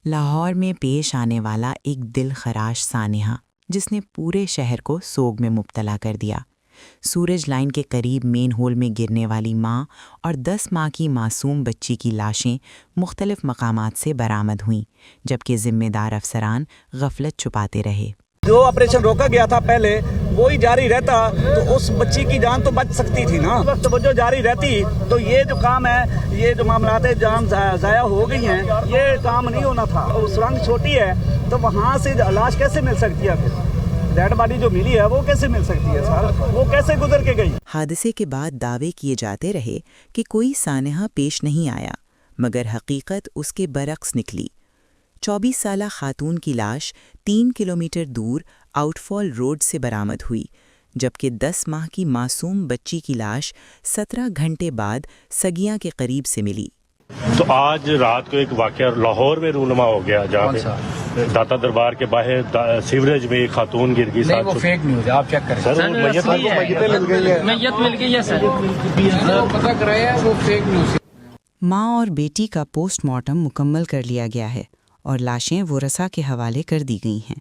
लाहौर में पेश आने वाला एक दिल खराश सानेहा जिसने पूरे शहर को सोग में मुब्तला कर दिया। सूरज लाइन के करीब मेन होल में गिरने वाली माँ और 10 माह की मासूम बच्ची की लाशें मुख्तलिफ मकामात से बरामद हुईं, जबकि जिम्मेदार अफसरान गफलत छुपाते रहे। जो ऑपरेशन रोका गया था पहले वो ही जारी रहता तो उस बच्ची की जान तो बच सकती थी ना। वक्त वो जो जारी रहती तो ये जो काम है, ये जो मामलात है, जान ज़ाया हो गई हैं, ये काम नहीं होना था। और सुरंग छोटी है तो वहाँ से लाश कैसे मिल सकती है? फिर डेड बॉडी जो मिली है वो कैसे मिल सकती है सर? वो कैसे गुजर के गई? हादसे के बाद दावे किए जाते रहे कि कोई सानेहा पेश नहीं आया, मगर हकीकत उसके बरक्स निकली। 24 साला खातून की लाश 3 किलोमीटर दूर आउटफॉल रोड से बरामद हुई, जबकि 10 माह की मासूम बच्ची की लाश 17 घंटे बाद सगिया के करीब से मिली। तो आज रात को एक वाकया लाहौर में रूनुमा हो गया, जहाँ पे दाता दरबार के बाहर सीवरेज में एक खातून गिर गई। नहीं, वो फेक न्यूज है, आप चेक करें सर। वो मैयत मिल गई है सर, पता कराया, वो फेक न्यूज। माँ और बेटी का पोस्टमार्टम मुकम्मल कर लिया गया है और लाशें वरसा के हवाले कर दी गई हैं।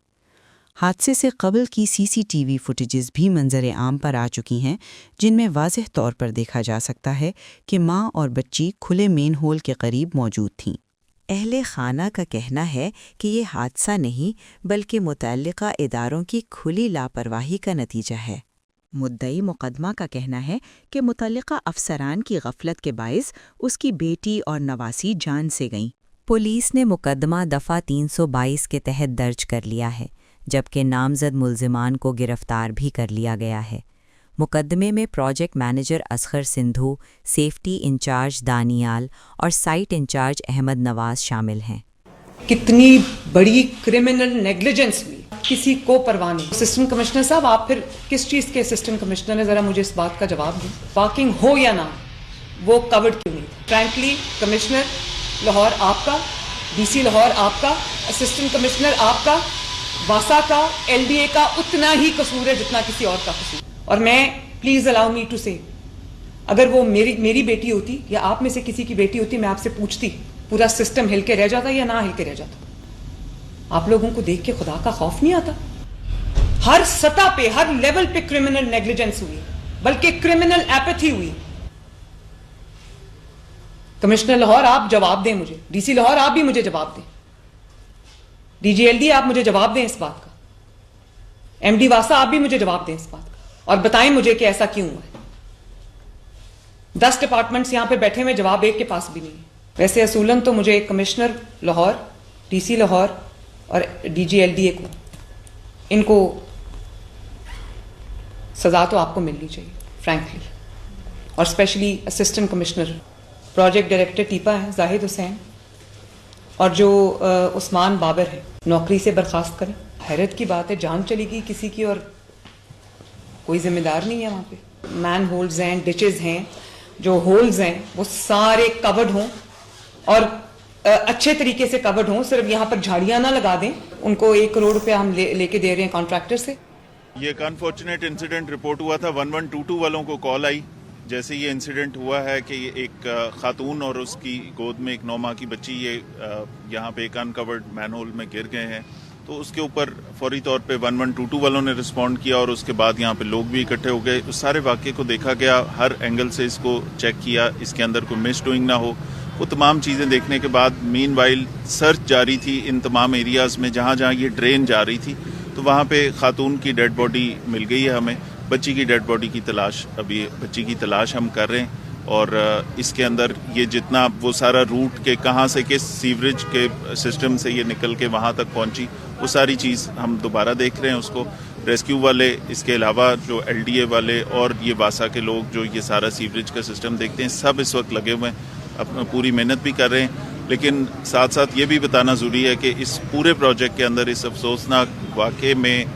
हादसे से कबल की सीसीटीवी फुटेजेस भी मंजर आम पर आ चुकी हैं, जिनमें वाज़ेह तौर पर देखा जा सकता है कि माँ और बच्ची खुले मेन होल के करीब मौजूद थीं। अहले खाना का कहना है कि ये हादसा नहीं बल्कि मुतल्लिका इदारों की खुली लापरवाही का नतीजा है। मुद्दई मुकदमा का कहना है कि मुतल्लिका अफसरान की गफलत के बाइस उसकी बेटी और नवासी जान से गईं। पुलिस ने मुकदमा दफ़ा 322 के तहत दर्ज कर लिया है, जबकि नामजद मुल्जिमान को गिरफ्तार भी कर लिया गया है। मुकदमे में project manager Asgar Sindhu, safety incharge Daniyal और साइट इंचार्ज अहमद नवाज शामिल हैं। कितनी बड़ी क्रिमिनल नेग्लिजेंस हुई, किसी को परवाह नहीं। असिस्टेंट कमिश्नर साहब, आप फिर किस चीज़ के असिस्टेंट कमिश्नर हैं? ज़रा मुझे इस बात का जवाब दें। पार्किंग हो या ना, वो कवर्ड क्यों नहीं? फ्रैंकली कमिश्नर लाहौर आपका, डीसी लाहौर आपका, असिस्टेंट कमिश्नर आपका, वासा का, एलडीए का उतना ही कसूर है जितना किसी और का कसूर। और मैं प्लीज अलाउ मी टू से, अगर वो मेरी बेटी होती या आप में से किसी की बेटी होती, मैं आपसे पूछती पूरा सिस्टम हिल के रह जाता या ना हिल के रह जाता? आप लोगों को देख के खुदा का खौफ नहीं आता? हर सतह पे, हर लेवल पे क्रिमिनल नेग्लिजेंस हुई, बल्कि क्रिमिनल एपैथी हुई। कमिश्नर लाहौर आप जवाब दें मुझे, डीसी लाहौर आप भी मुझे जवाब दें, डीजीएलडी आप मुझे जवाब दें इस बात का, एमडी वासा आप भी मुझे जवाब दें इस बात का, और बताएं मुझे कि ऐसा क्यों हुआ है। 10 डिपार्टमेंट्स यहां पे बैठे हुए, जवाब एक के पास भी नहीं है। वैसे असूलन तो मुझे कमिश्नर लाहौर, डीसी लाहौर और डीजीएलडीए को, इनको सजा तो आपको मिलनी चाहिए फ्रैंकली, और specially assistant commissioner project director टीपा है जाहिद हुसैन, और जो उस्मान बाबर है, नौकरी से बर्खास्त करें। हैरत की बात है, जान चली गई किसी की और कोई जिम्मेदार नहीं है वहाँ पे। मैन होल्स हैं, डिचेज हैं, जो होल्स हैं वो सारे कवर्ड हों और अच्छे तरीके से कवर्ड हों, सिर्फ यहाँ पर झाड़ियाँ ना लगा दें। उनको 1 करोड़ रुपया हम लेके दे रहे हैं कॉन्ट्रैक्टर से। ये एक अनफॉर्चुनेट इंसिडेंट रिपोर्ट हुआ था। 1122 वालों को कॉल आई जैसे ये इंसिडेंट हुआ है कि एक खातून और उसकी गोद में एक 9 माह की बच्ची ये यहाँ पे एक अनकवर्ड मैनहोल में गिर गए हैं। तो उसके ऊपर फौरी तौर पे 1122 वालों ने रिस्पॉन्ड किया और उसके बाद यहाँ पे लोग भी इकट्ठे हो गए। उस सारे वाक़े को देखा गया, हर एंगल से इसको चेक किया, इसके अंदर कोई मिस डूइंग ना हो। वो तमाम चीज़ें देखने के बाद मीनवाइल सर्च जारी थी इन तमाम एरियाज़ में जहाँ जहाँ ये ड्रेन जा रही थी। तो वहाँ पे खातून की डेड बॉडी मिल गई है हमें। बच्ची की डेड बॉडी की तलाश, अभी बच्ची की तलाश हम कर रहे हैं। और इसके अंदर ये जितना वो सारा रूट के कहाँ से किस सीवरेज के सिस्टम से ये निकल के वहाँ तक पहुँची, वो सारी चीज़ हम दोबारा देख रहे हैं उसको। रेस्क्यू वाले, इसके अलावा जो एलडीए वाले और ये वासा के लोग जो ये सारा सीवरेज का सिस्टम देखते हैं, सब इस वक्त लगे हुए हैं, अपना पूरी मेहनत भी कर रहे हैं। लेकिन साथ साथ ये भी बताना ज़रूरी है कि इस पूरे प्रोजेक्ट के अंदर इस अफसोसनाक वाक़े में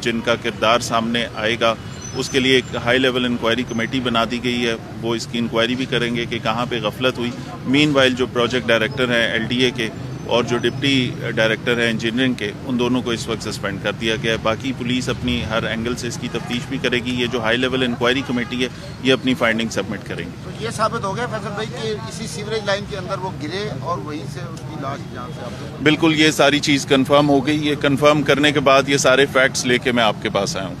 जिनका किरदार सामने आएगा, उसके लिए एक हाई लेवल इंक्वायरी कमेटी बना दी गई है। वो इसकी इंक्वायरी भी करेंगे कि कहाँ पे गफलत हुई। मीनवाइल जो प्रोजेक्ट डायरेक्टर हैं एलडीए के, और जो डिप्टी डायरेक्टर है इंजीनियरिंग के, उन दोनों को इस वक्त सस्पेंड कर दिया गया है। बाकी पुलिस अपनी हर एंगल से इसकी तफ्तीश भी करेगी। ये जो हाई लेवल इंक्वायरी कमेटी है ये अपनी फाइंडिंग सबमिट करेंगे। तो ये साबित हो गया फैसल भाई कि इसी सीवरेज लाइन के अंदर वो गिरे और वहीं से उसकी लाश जहाँ से आपको। बिल्कुल, ये सारी चीज़ कंफर्म हो गई। ये कंफर्म करने के बाद ये सारे फैक्ट्स लेके मैं आपके पास आया हूँ।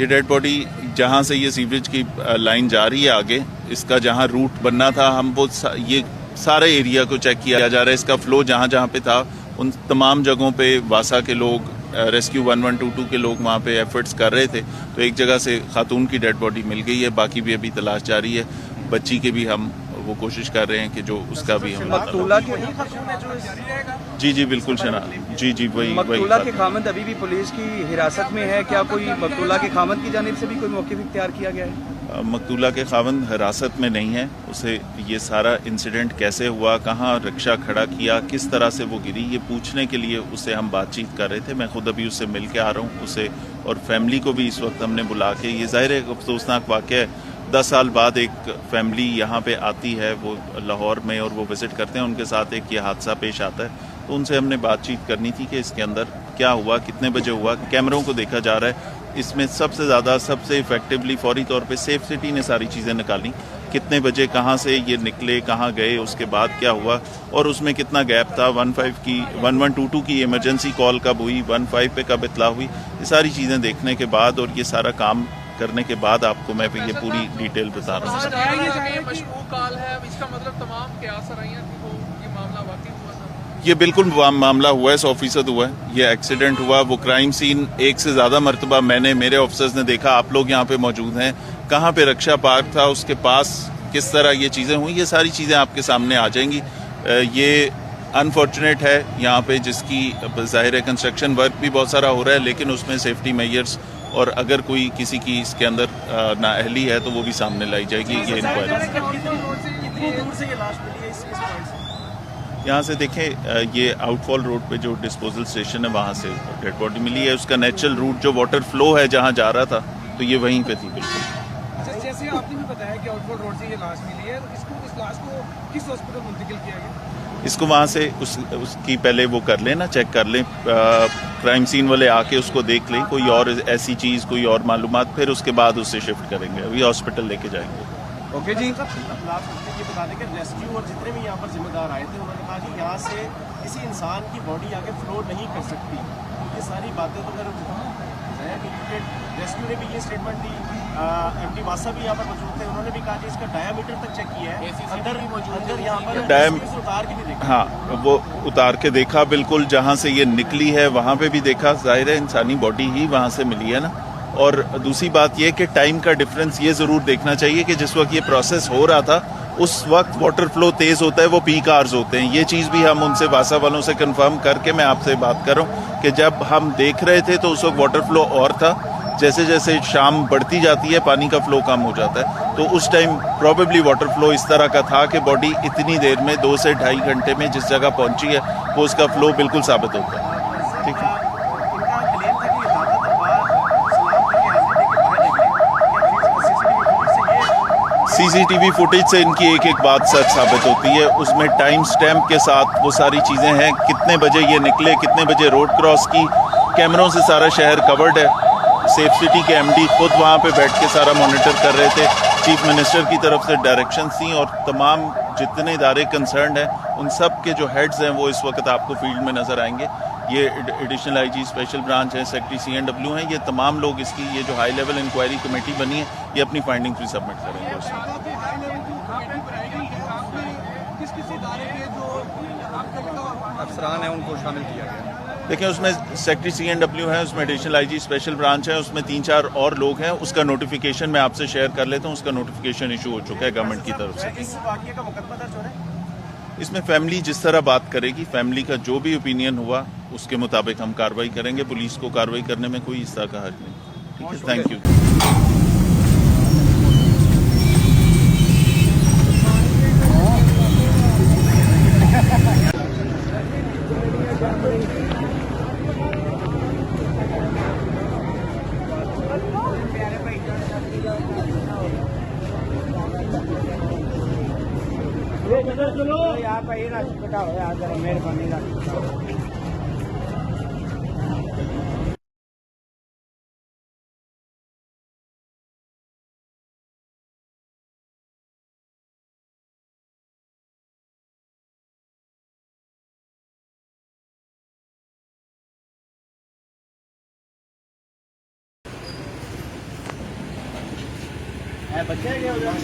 ये डेड बॉडी जहाँ से ये सीवरेज की लाइन जा रही है आगे, इसका जहाँ रूट बनना था, हम वो ये सारे एरिया को चेक किया जा रहा है। इसका फ्लो जहाँ जहाँ पे था उन तमाम जगहों पे वासा के लोग, रेस्क्यू 1122 के लोग वहाँ पे एफर्ट्स कर रहे थे। तो एक जगह से खातून की डेड बॉडी मिल गई है, बाकी भी अभी तलाश जारी है। बच्ची के भी हम वो कोशिश कर रहे हैं कि जो उसका भी हम मकतूला के जी बिल्कुल शना जी वही मकतूला के खामद अभी भी पुलिस की हिरासत में है। क्या कोई मकतूला के खामद की जानिब से भी कोई मौक़िफ़ इख्तियार किया गया है? मकतूला के खावंद हिरासत में नहीं है। उसे ये सारा इंसिडेंट कैसे हुआ, कहाँ रिक्शा खड़ा किया, किस तरह से वो गिरी, ये पूछने के लिए उससे हम बातचीत कर रहे थे। मैं खुद अभी उससे मिल के आ रहा हूँ उसे, और फैमिली को भी इस वक्त हमने बुला के, ये ज़ाहिर है अफसोसनाक वाक़या है। 10 साल बाद एक फैमिली यहाँ पे आती है, वो लाहौर में, और वो विज़िट करते हैं, उनके साथ एक ये हादसा पेश आता है। तो उनसे हमने बातचीत करनी थी कि इसके अंदर क्या हुआ, कितने बजे हुआ। कैमरों को देखा जा रहा है, इसमें सबसे ज़्यादा सबसे इफेक्टिवली फौरी तौर पे सेफ सिटी ने सारी चीज़ें निकाली। कितने बजे कहाँ से ये निकले, कहाँ गए, उसके बाद क्या हुआ, और उसमें कितना गैप था। 1122 की इमरजेंसी कॉल कब हुई, 15 पे कब इतला हुई, ये सारी चीज़ें देखने के बाद और ये सारा काम करने के बाद आपको मैं ये पूरी डिटेल बता रहा हूँ। ये बिल्कुल मामला हुआ है, 100% हुआ है। ये एक्सीडेंट हुआ, वो क्राइम सीन एक से ज़्यादा मरतबा मैंने, मेरे ऑफिसर्स ने देखा, आप लोग यहाँ पे मौजूद हैं। कहाँ पे रक्षा पार्क था, उसके पास किस तरह ये चीज़ें हुई, ये सारी चीज़ें आपके सामने आ जाएंगी। ये अनफॉर्चुनेट है यहाँ पे, जिसकी ज़ाहिर है कंस्ट्रक्शन वर्क भी बहुत सारा हो रहा है, लेकिन उसमें सेफ्टी मेजर्स और अगर कोई किसी की इसके अंदर नाअहली है तो वो भी सामने लाई जाएगी। ये इंक्वायरी यहाँ से देखें, ये आउटफॉल रोड पे जो डिस्पोजल स्टेशन है वहाँ से डेड बॉडी मिली है। उसका नेचुरल रूट जो वाटर फ्लो है जहाँ जा रहा था, तो ये वहीं पे थी। बिल्कुल जैसे आपने भी बताया कि आउटफॉल रोड से ये लाश मिली है, तो इस लाश को किस हॉस्पिटल मुंतकिल किया गया? इसको वहाँ से उसकी पहले वो कर लें ना, चेक कर लें, क्राइम सीन वाले आके उसको देख लें, कोई और ऐसी चीज़, कोई और मालूमात, फिर उसके बाद उससे शिफ्ट करेंगे। अभी हॉस्पिटल लेके जाएंगे। ओके जी। ये बता दें कि रेस्क्यू और जितने भी यहाँ पर जिम्मेदार आए थे, उन्होंने कहा कि यहाँ से किसी इंसान की बॉडी आगे फ्लो नहीं कर सकती। ये सारी बातें तो फिर रेस्क्यू ने भी ये स्टेटमेंट दी। एमडी वासा भी यहाँ पर मौजूद थे, उन्होंने भी कहा कि इसका डायामीटर तक चेक किया है, अंदर यहाँ पर उतार के भी देखा। हाँ, वो उतार के देखा, बिल्कुल जहाँ से ये निकली है वहाँ पे भी देखा। जाहिर है इंसानी बॉडी ही वहाँ से मिली है ना। और दूसरी बात ये कि टाइम का डिफरेंस ये ज़रूर देखना चाहिए कि जिस वक्त ये प्रोसेस हो रहा था उस वक्त वाटर फ्लो तेज़ होता है, वो पीक आवर्स होते हैं। ये चीज़ भी हम उनसे वासा वालों से कंफर्म करके मैं आपसे बात कर रहा हूँ कि जब हम देख रहे थे तो उस वक्त वाटर फ्लो और था। जैसे जैसे शाम बढ़ती जाती है पानी का फ्लो कम हो जाता है, तो उस टाइम प्रॉबेबली वाटर फ्लो इस तरह का था कि बॉडी इतनी देर में 2 से 2.5 घंटे में जिस जगह पहुंची है वो उसका फ्लो बिल्कुल साबित होता है। ठीक है। सीसीटीवी फुटेज से इनकी एक एक बात सच साबित होती है। उसमें टाइम स्टैम्प के साथ वो सारी चीज़ें हैं, कितने बजे ये निकले, कितने बजे रोड क्रॉस की। कैमरों से सारा शहर कवर्ड है। सेफ सिटी के एमडी खुद वहाँ पे बैठ के सारा मॉनिटर कर रहे थे। चीफ मिनिस्टर की तरफ से डायरेक्शन थी और तमाम जितने इदारे कंसर्न हैं उन सब के जो हेड्स हैं वो इस वक्त आपको फील्ड में नज़र आएंगे। ये एडिशनल आईजी स्पेशल ब्रांच है, सेक्रेटरी CNW हैं, ये तमाम लोग इसकी ये जो हाई लेवल इंक्वायरी कमेटी बनी है ये अपनी फाइंडिंग्स भी सबमिट करेंगे। अफसरान है उनको शामिल किया गया। देखिए, उसमें सेक्रेटरी CNW है, उसमें एडिशनल आईजी स्पेशल ब्रांच है, उसमें 3-4 और लोग हैं। उसका नोटिफिकेशन मैं आपसे शेयर कर लेता हूँ। उसका नोटिफिकेशन इशू हो चुका है गवर्नमेंट की तरफ से। इसमें फैमिली जिस तरह बात करेगी, फैमिली का जो भी ओपिनियन हुआ उसके मुताबिक हम कार्रवाई करेंगे। पुलिस को कार्रवाई करने में कोई इस तरह का हर्ज नहीं। ठीक है, थैंक यू। चलो आप ही ना बताओ यार, जरा मेहरबानी ना बताओ। बच्चा है क्या उधर?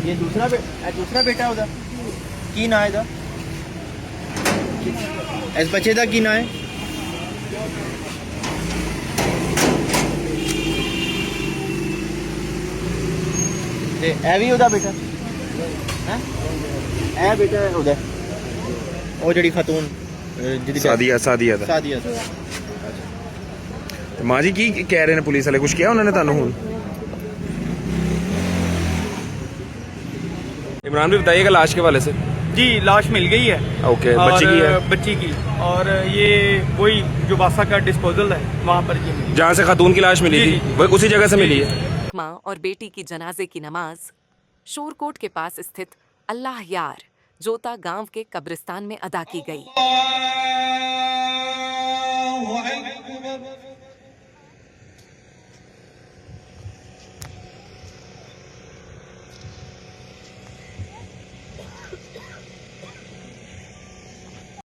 ये दूसरा बेटा उधर की ना है? इस बच्चे का की ना है? ए भी उधर बेटा है बेटा उधर ਉਹ ਜਿਹੜੀ ਖਾਤੂਨ ਜਿਹਦੀ ਸਾਦੀਆ ਮਾਂ ਜੀ ਕੀ ਕਹਿ ਰਹੇ ਨੇ ਪੁਲਿਸ ਵਾਲੇ? ਕੁਝ ਕਿਹਾ ਉਹਨਾਂ ਨੇ ਤੁਹਾਨੂੰ? ਹੁਣ इमरान भी बताइएगा लाश के वाले से। जी लाश मिल गई है। ओके, बच्ची की है? बच्ची की, और ये वही जो बासा का डिस्पोजल है वहाँ पर ये जहाँ से खातून की लाश मिली थी वही उसी जगह से मिली है। माँ और बेटी की जनाजे की नमाज शोरकोट के पास स्थित अल्लाह यार जोता गांव के कब्रिस्तान में अदा की गई।